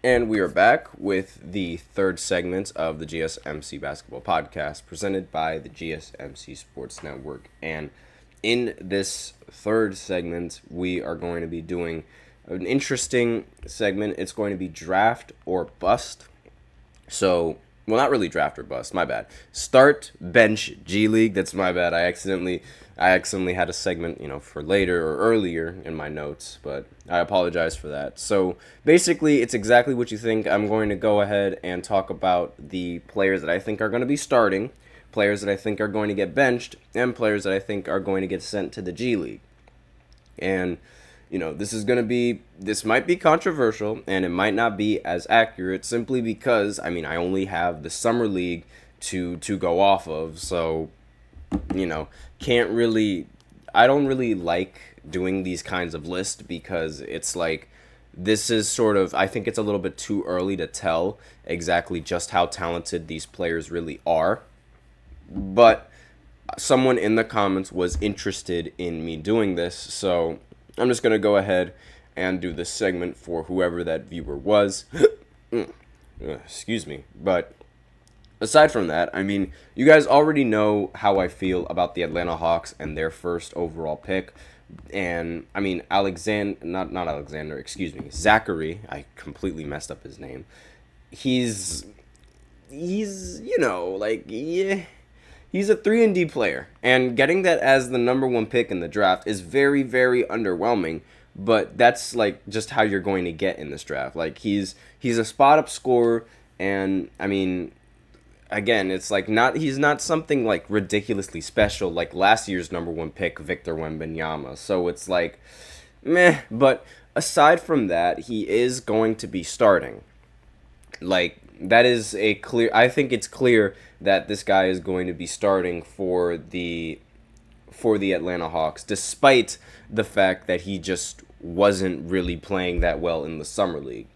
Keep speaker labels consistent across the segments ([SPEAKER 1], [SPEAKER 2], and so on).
[SPEAKER 1] And we are back with the third segment of the GSMC Basketball Podcast presented by the GSMC Sports Network. And in this third segment, we are going to be doing an interesting segment. It's going to be draft or bust. So, well, not really draft or bust, my bad. Start, bench, G League, that's my bad. I accidentally had a segment, for later or earlier in my notes, but I apologize for that. So, basically, it's exactly what you think. I'm going to go ahead and talk about the players that I think are going to be starting, players that I think are going to get benched, and players that I think are going to get sent to the G League. And this might be controversial and it might not be as accurate simply because, I only have the summer league to go off of. So, I don't really like doing these kinds of lists because it's like, this is sort of, I think it's a little bit too early to tell exactly just how talented these players really are. But someone in the comments was interested in me doing this, so I'm just going to go ahead and do this segment for whoever that viewer was. Excuse me. But aside from that, you guys already know how I feel about the Atlanta Hawks and their first overall pick. And, Zachary, I completely messed up his name. He's He's a 3-and-D player, and getting that as the number one pick in the draft is very, very underwhelming, but that's, just how you're going to get in this draft. He's a spot-up scorer, and, again, it's, he's not something, ridiculously special, like last year's number one pick, Victor Wembanyama, so it's, meh, but aside from that, he is going to be starting. That is I think it's clear that this guy is going to be starting for the Atlanta Hawks, despite the fact that he just wasn't really playing that well in the summer league.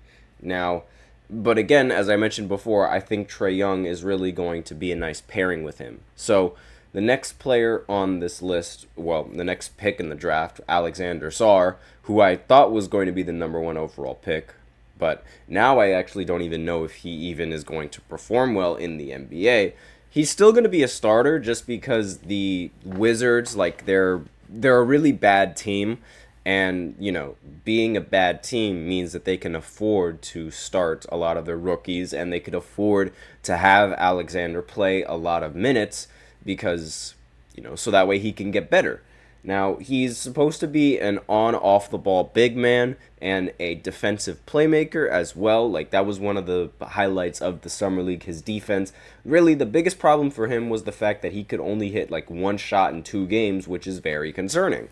[SPEAKER 1] Now, but again, as I mentioned before, I think Trae Young is really going to be a nice pairing with him. So the next player on this list, the next pick in the draft, Alexander Sarr, who I thought was going to be the number one overall pick, but now I actually don't even know if he even is going to perform well in the NBA. He's still going to be a starter just because the Wizards, they're a really bad team. And, being a bad team means that they can afford to start a lot of their rookies. And they could afford to have Alexander play a lot of minutes because, so that way he can get better. Now, he's supposed to be an on-off-the-ball big man and a defensive playmaker as well. That was one of the highlights of the Summer League, his defense. Really, the biggest problem for him was the fact that he could only hit, one shot in 2 games, which is very concerning.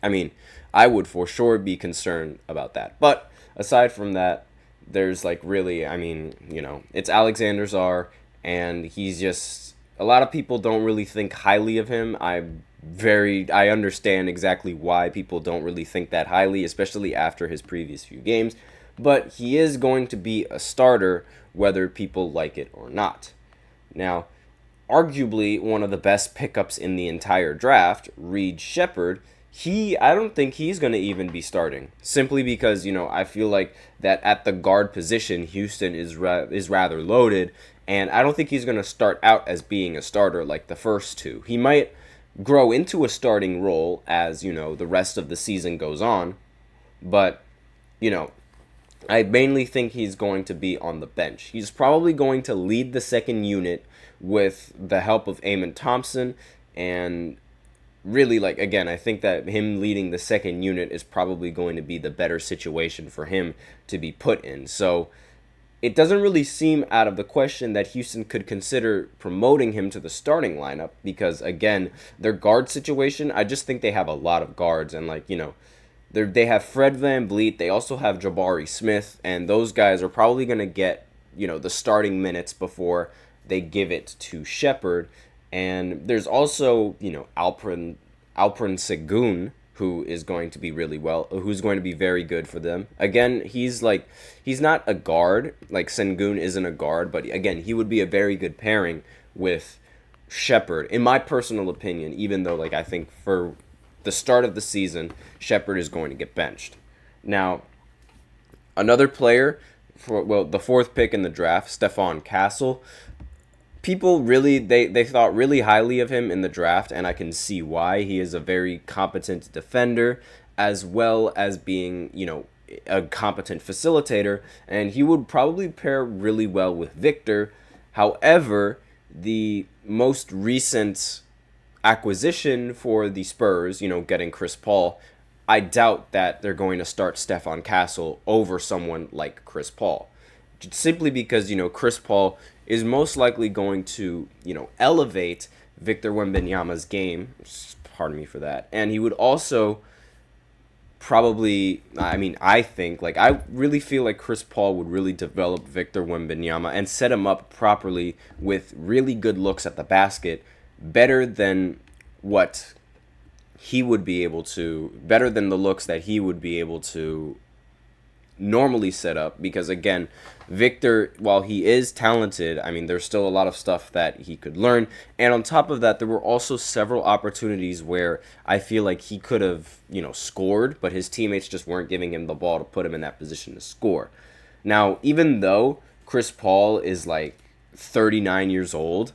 [SPEAKER 1] I would for sure be concerned about that. But aside from that, there's, it's Alexander Sarr, and he's just... A lot of people don't really think highly of him. I understand exactly why people don't really think that highly, especially after his previous few games. But he is going to be a starter, whether people like it or not. Now, arguably one of the best pickups in the entire draft, Reed Sheppard, I don't think he's going to even be starting. Simply because, I feel like that at the guard position, Houston is rather loaded. And I don't think he's going to start out as being a starter like the first two. He might grow into a starting role as, the rest of the season goes on. But, I mainly think he's going to be on the bench. He's probably going to lead the second unit with the help of Amen Thompson. And really, again, I think that him leading the second unit is probably going to be the better situation for him to be put in. So it doesn't really seem out of the question that Houston could consider promoting him to the starting lineup because, again, their guard situation, I just think they have a lot of guards. And, they have Fred VanVleet. They also have Jabari Smith. And those guys are probably going to get, the starting minutes before they give it to Sheppard. And there's also, Alperen Sengun, who is going to be who's going to be very good for them. Again, he's not a guard, Sengun isn't a guard, but again, he would be a very good pairing with Sheppard, in my personal opinion, even though, I think for the start of the season, Sheppard is going to get benched. Now, another player the fourth pick in the draft, Stephon Castle. People really they thought really highly of him in the draft, and I can see why. He is a very competent defender, as well as being, a competent facilitator, and he would probably pair really well with Victor. However, the most recent acquisition for the Spurs, getting Chris Paul, I doubt that they're going to start Stephon Castle over someone like Chris Paul. Simply because, Chris Paul is most likely going to, elevate Victor Wembanyama's game. Pardon me for that. And he would also probably, I really feel like Chris Paul would really develop Victor Wembanyama and set him up properly with really good looks at the basket, better than what he would be able to, better than the looks that he would be able to normally set up. Because again, Victor, while he is talented, there's still a lot of stuff that he could learn. And on top of that, there were also several opportunities where I feel like he could have, scored, but his teammates just weren't giving him the ball to put him in that position to score. Now, even though Chris Paul is like 39 years old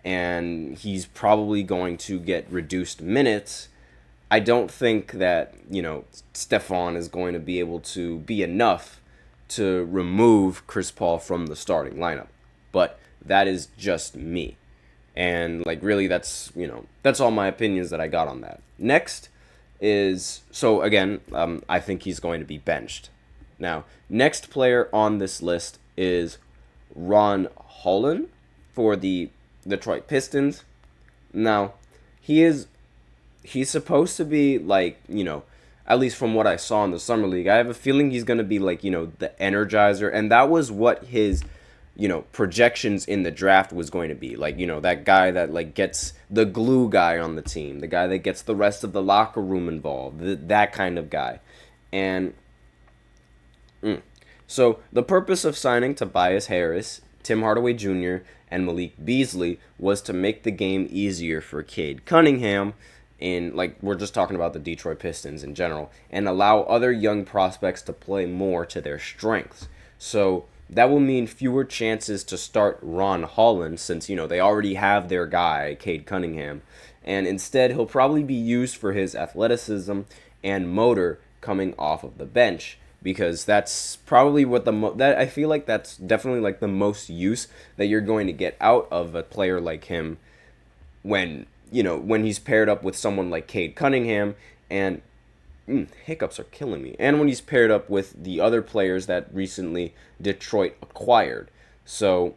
[SPEAKER 1] and he's probably going to get reduced minutes, I don't think that, Stephon is going to be able to be enough to remove Chris Paul from the starting lineup. But that is just me. And really that's all my opinions that I got on that. Next is, so again, I think he's going to be benched. Now, next player on this list is Ron Holland for the Detroit Pistons. Now, he's supposed to be at least from what I saw in the summer league, I have a feeling he's going to be the energizer, and that was what his projections in the draft was going to be. That guy that gets the glue guy on the team, the guy that gets the rest of the locker room involved, that kind of guy. And so the purpose of signing Tobias Harris, Tim Hardaway Jr., and Malik Beasley was to make the game easier for Cade Cunningham, we're just talking about the Detroit Pistons in general, and allow other young prospects to play more to their strengths. So that will mean fewer chances to start Ron Holland, since, they already have their guy, Cade Cunningham. And instead, he'll probably be used for his athleticism and motor coming off of the bench, because that's probably what I feel like that's definitely the most use that you're going to get out of a player like him when he's paired up with someone like Cade Cunningham, and hiccups are killing me. And when he's paired up with the other players that recently Detroit acquired. So,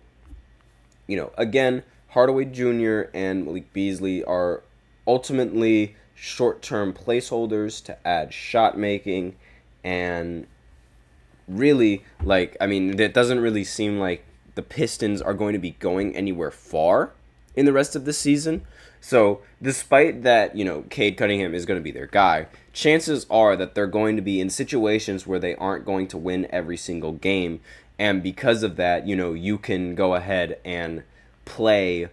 [SPEAKER 1] again, Hardaway Jr. and Malik Beasley are ultimately short-term placeholders to add shot making, and really, it doesn't really seem like the Pistons are going to be going anywhere far in the rest of the season. So, despite that, Cade Cunningham is going to be their guy, chances are that they're going to be in situations where they aren't going to win every single game. And because of that, you can go ahead and play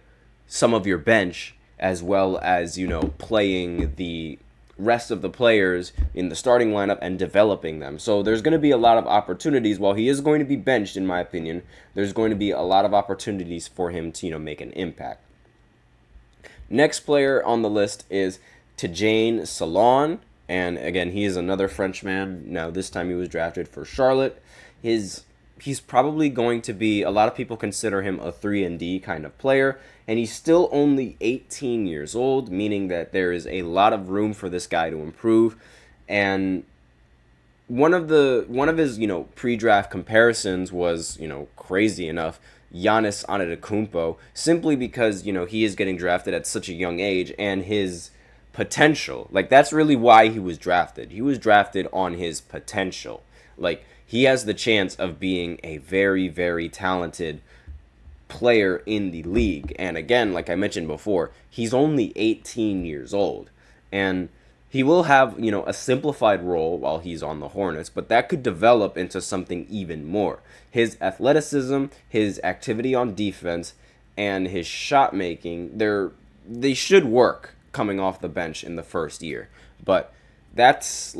[SPEAKER 1] some of your bench, as well as, playing the rest of the players in the starting lineup and developing them. So there's going to be a lot of opportunities. While he is going to be benched, in my opinion, there's going to be a lot of opportunities for him to, make an impact. Next player on the list is Tidjane Salaün, and again, he is another Frenchman. Now, this time he was drafted for Charlotte. He's probably going to be, a lot of people consider him a 3-and-D kind of player, and he's still only 18 years old, meaning that there is a lot of room for this guy to improve. And one of his, pre-draft comparisons was, crazy enough, Giannis Antetokounmpo, simply because, he is getting drafted at such a young age, and his potential, that's really why he was drafted. He was drafted on his potential. He has the chance of being a very, very talented player in the league. And again, like I mentioned before, he's only 18 years old. And he will have, a simplified role while he's on the Hornets, but that could develop into something even more. His athleticism, his activity on defense, and his shot making, they should work coming off the bench in the first year. But that's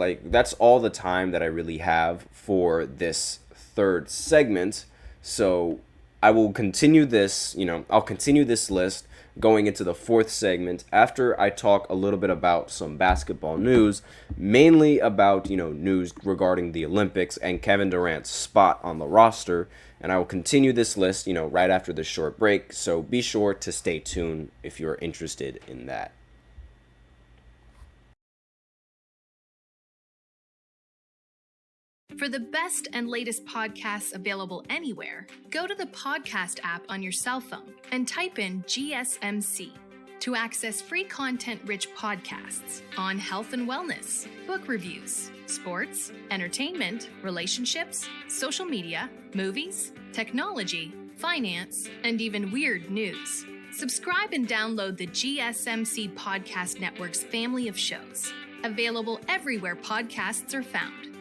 [SPEAKER 1] all the time that I really have for this third segment. So I will continue this, I'll continue this list going into the fourth segment after I talk a little bit about some basketball news, mainly about, news regarding the Olympics and Kevin Durant's spot on the roster. And I will continue this list, right after this short break. So be sure to stay tuned if you're interested in that.
[SPEAKER 2] For the best and latest podcasts available anywhere, go to the podcast app on your cell phone and type in GSMC to access free content-rich podcasts on health and wellness, book reviews, sports, entertainment, relationships, social media, movies, technology, finance, and even weird news. Subscribe and download the GSMC Podcast Network's family of shows, available everywhere podcasts are found.